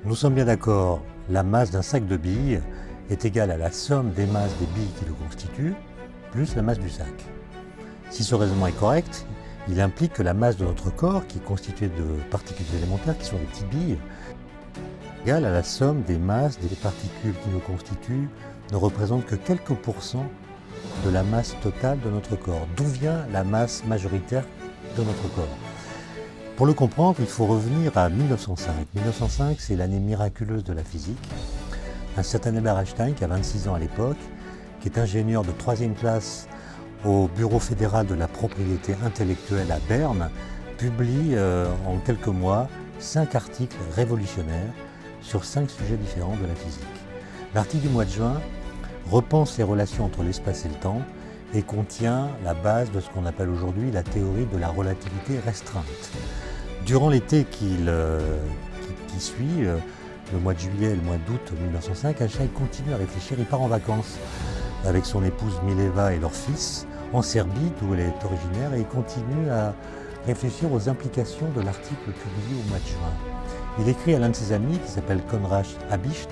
Nous sommes bien d'accord, la masse d'un sac de billes est égale à la somme des masses des billes qui le constituent, plus la masse du sac. Si ce raisonnement est correct, il implique que la masse de notre corps, qui est constituée de particules élémentaires, qui sont des petites billes, égale à la somme des masses des particules qui nous constituent, ne représente que quelques pourcents de la masse totale de notre corps. D'où vient la masse majoritaire de notre corps? Pour le comprendre, il faut revenir à 1905. 1905, c'est l'année miraculeuse de la physique. Un certain Albert Einstein, qui a 26 ans à l'époque, qui est ingénieur de 3e classe au Bureau fédéral de la propriété intellectuelle à Berne, publie en quelques mois 5 articles révolutionnaires sur 5 sujets différents de la physique. L'article du mois de juin repense les relations entre l'espace et le temps et contient la base de ce qu'on appelle aujourd'hui la théorie de la relativité restreinte. Durant l'été qui suit, le mois de juillet et le mois d'août 1905, Einstein continue à réfléchir. Il part en vacances avec son épouse Mileva et leur fils en Serbie, d'où elle est originaire, et il continue à réfléchir aux implications de l'article publié au mois de juin. Il écrit à l'un de ses amis, qui s'appelle Konrad Habicht,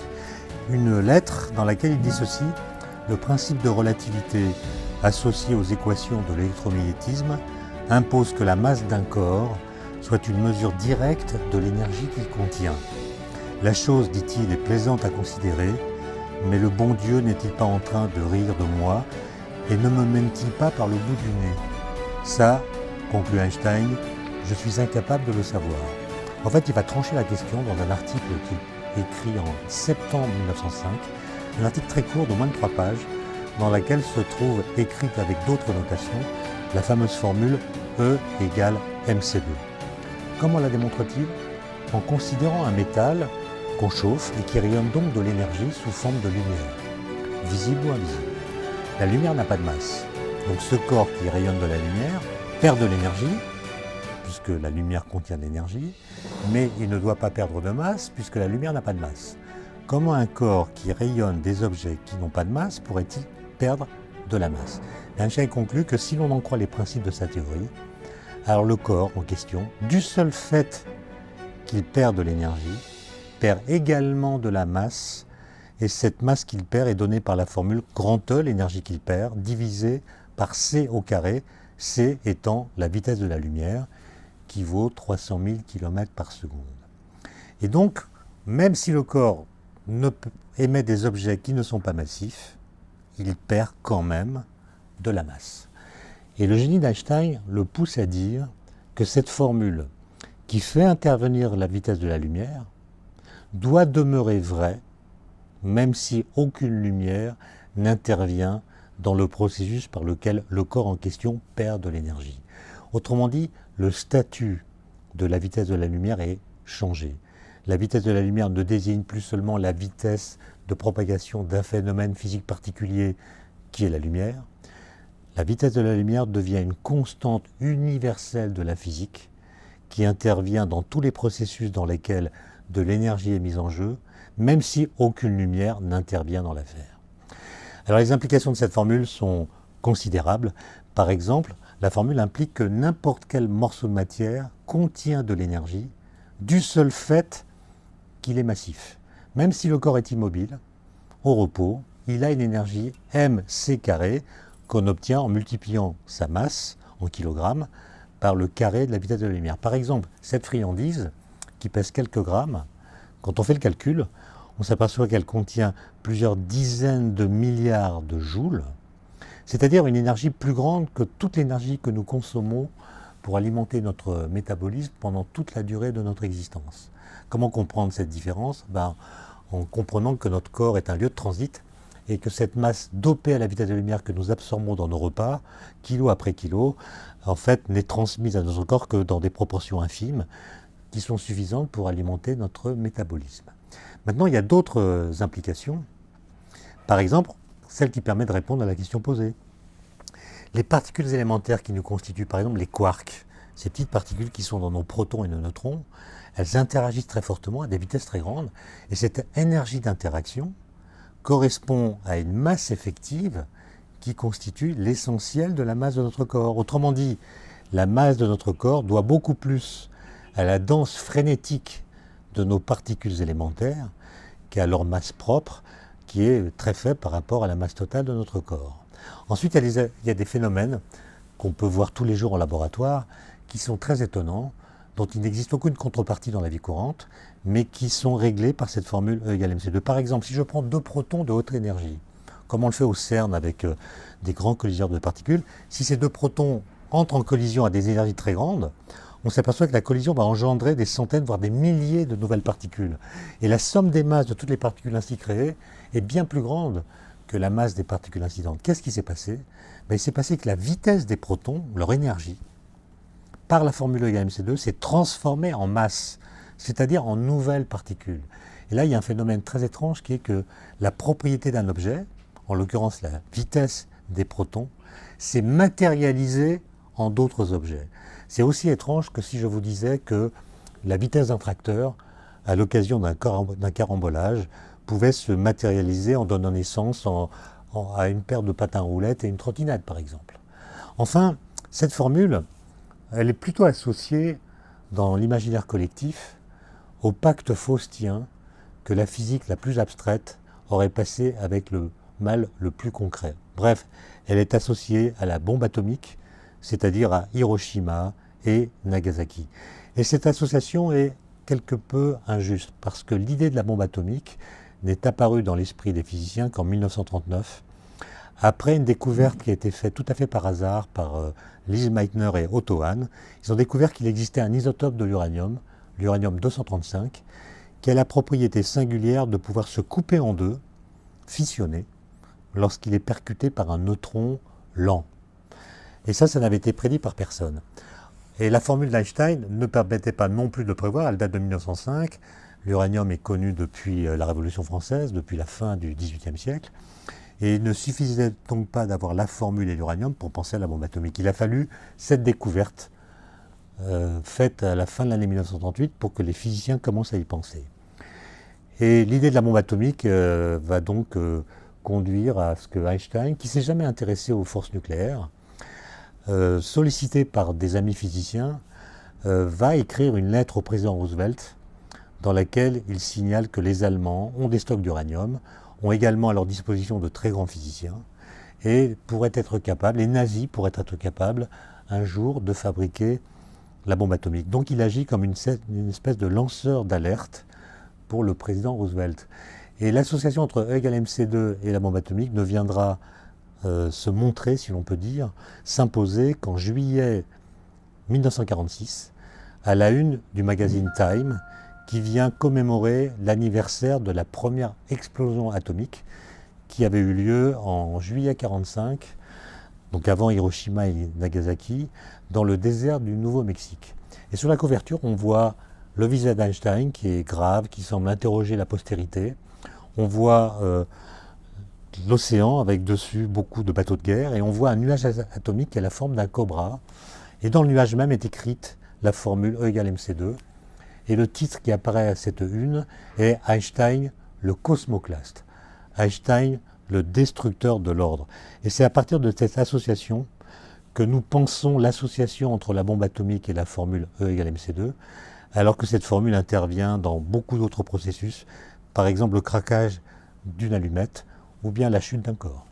une lettre dans laquelle il dit ceci: « Le principe de relativité associé aux équations de l'électromagnétisme impose que la masse d'un corps soit une mesure directe de l'énergie qu'il contient. La chose, dit-il, est plaisante à considérer, mais le bon Dieu n'est-il pas en train de rire de moi et ne me mène-t-il pas par le bout du nez? Ça, conclut Einstein, je suis incapable de le savoir. » En fait, il va trancher la question dans un article qu'il écrit en septembre 1905, un article très court de moins de 3 pages, dans laquelle se trouve écrite avec d'autres notations la fameuse formule E égale mc2. Comment la démontre-t-il? En considérant un métal qu'on chauffe et qui rayonne donc de l'énergie sous forme de lumière, visible ou invisible. La lumière n'a pas de masse, donc ce corps qui rayonne de la lumière perd de l'énergie, puisque la lumière contient de l'énergie, mais il ne doit pas perdre de masse, puisque la lumière n'a pas de masse. Comment un corps qui rayonne des objets qui n'ont pas de masse pourrait-il perdre de la masse? Einstein conclut que si l'on en croit les principes de sa théorie, alors le corps en question, du seul fait qu'il perd de l'énergie, perd également de la masse, et cette masse qu'il perd est donnée par la formule grand E, l'énergie qu'il perd, divisée par c au carré, c étant la vitesse de la lumière, qui vaut 300 000 km par seconde. Et donc, même si le corps émet des objets qui ne sont pas massifs, il perd quand même de la masse. Et le génie d'Einstein le pousse à dire que cette formule qui fait intervenir la vitesse de la lumière doit demeurer vraie, même si aucune lumière n'intervient dans le processus par lequel le corps en question perd de l'énergie. Autrement dit, le statut de la vitesse de la lumière est changé. La vitesse de la lumière ne désigne plus seulement la vitesse de propagation d'un phénomène physique particulier qui est la lumière. La vitesse de la lumière devient une constante universelle de la physique qui intervient dans tous les processus dans lesquels de l'énergie est mise en jeu, même si aucune lumière n'intervient dans l'affaire. Alors les implications de cette formule sont considérables. Par exemple, la formule implique que n'importe quel morceau de matière contient de l'énergie du seul fait qu'il est massif. Même si le corps est immobile, au repos, il a une énergie mc carré qu'on obtient en multipliant sa masse en kilogrammes par le carré de la vitesse de la lumière. Par exemple, cette friandise qui pèse quelques grammes, quand on fait le calcul, on s'aperçoit qu'elle contient plusieurs dizaines de milliards de joules, c'est-à-dire une énergie plus grande que toute l'énergie que nous consommons pour alimenter notre métabolisme pendant toute la durée de notre existence. Comment comprendre cette différence? En comprenant que notre corps est un lieu de transit et que cette masse dopée à la vitesse de la lumière que nous absorbons dans nos repas, kilo après kilo, en fait n'est transmise à notre corps que dans des proportions infimes qui sont suffisantes pour alimenter notre métabolisme. Maintenant, il y a d'autres implications. Par exemple, celle qui permet de répondre à la question posée. Les particules élémentaires qui nous constituent, par exemple les quarks, ces petites particules qui sont dans nos protons et nos neutrons, elles interagissent très fortement à des vitesses très grandes, et cette énergie d'interaction correspond à une masse effective qui constitue l'essentiel de la masse de notre corps. Autrement dit, la masse de notre corps doit beaucoup plus à la danse frénétique de nos particules élémentaires, qui a leur masse propre, qui est très faible par rapport à la masse totale de notre corps. Ensuite, il y a des phénomènes qu'on peut voir tous les jours en laboratoire, qui sont très étonnants, dont il n'existe aucune contrepartie dans la vie courante, mais qui sont réglés par cette formule E égale mc2. Par exemple, si je prends deux protons de haute énergie, comme on le fait au CERN avec des grands colliseurs de particules, si ces deux protons entrent en collision à des énergies très grandes, on s'aperçoit que la collision va engendrer des centaines, voire des milliers de nouvelles particules. Et la somme des masses de toutes les particules ainsi créées est bien plus grande que la masse des particules incidentes. Qu'est-ce qui s'est passé? Il s'est passé que la vitesse des protons, leur énergie, par la formule E égale mc2, s'est transformée en masse, c'est-à-dire en nouvelles particules. Et là, il y a un phénomène très étrange qui est que la propriété d'un objet, en l'occurrence la vitesse des protons, s'est matérialisée en d'autres objets. C'est aussi étrange que si je vous disais que la vitesse d'un tracteur, à l'occasion d'un carambolage, pouvait se matérialiser en donnant naissance à une paire de patins à roulettes et une trottinette, par exemple. Enfin, cette formule, elle est plutôt associée dans l'imaginaire collectif au pacte faustien que la physique la plus abstraite aurait passé avec le mal le plus concret. Bref, elle est associée à la bombe atomique, c'est-à-dire à Hiroshima et Nagasaki. Et cette association est quelque peu injuste, parce que l'idée de la bombe atomique n'est apparue dans l'esprit des physiciens qu'en 1939, après une découverte qui a été faite tout à fait par hasard par Lise Meitner et Otto Hahn. Ils ont découvert qu'il existait un isotope de l'uranium 235, qui a la propriété singulière de pouvoir se couper en deux, fissionner, lorsqu'il est percuté par un neutron lent. Et ça n'avait été prédit par personne. Et la formule d'Einstein ne permettait pas non plus de prévoir, elle date de 1905, l'uranium est connu depuis la Révolution française, depuis la fin du XVIIIe siècle, et il ne suffisait donc pas d'avoir la formule et l'uranium pour penser à la bombe atomique. Il a fallu cette découverte faite à la fin de l'année 1938 pour que les physiciens commencent à y penser. Et l'idée de la bombe atomique va donc conduire à ce que Einstein, qui ne s'est jamais intéressé aux forces nucléaires, sollicité par des amis physiciens, va écrire une lettre au président Roosevelt dans laquelle il signale que les Allemands ont des stocks d'uranium, ont également à leur disposition de très grands physiciens, et pourraient être capables, les nazis pourraient être capables un jour de fabriquer la bombe atomique. Donc il agit comme une espèce de lanceur d'alerte pour le président Roosevelt. Et l'association entre E égale mc2 et la bombe atomique ne viendra se montrer, si l'on peut dire, s'imposer qu'en juillet 1946, à la une du magazine Time, qui vient commémorer l'anniversaire de la première explosion atomique qui avait eu lieu en juillet 1945, donc avant Hiroshima et Nagasaki, dans le désert du Nouveau-Mexique. Et sur la couverture, on voit le visage d'Einstein qui est grave, qui semble interroger la postérité. On voit l'océan avec dessus beaucoup de bateaux de guerre, et on voit un nuage atomique qui a la forme d'un cobra. Et dans le nuage même est écrite la formule E égale mc2. Et le titre qui apparaît à cette une est Einstein, le cosmoclaste. Einstein, le destructeur de l'ordre. Et c'est à partir de cette association que nous pensons l'association entre la bombe atomique et la formule E égale mc2, alors que cette formule intervient dans beaucoup d'autres processus, par exemple le craquage d'une allumette ou bien la chute d'un corps.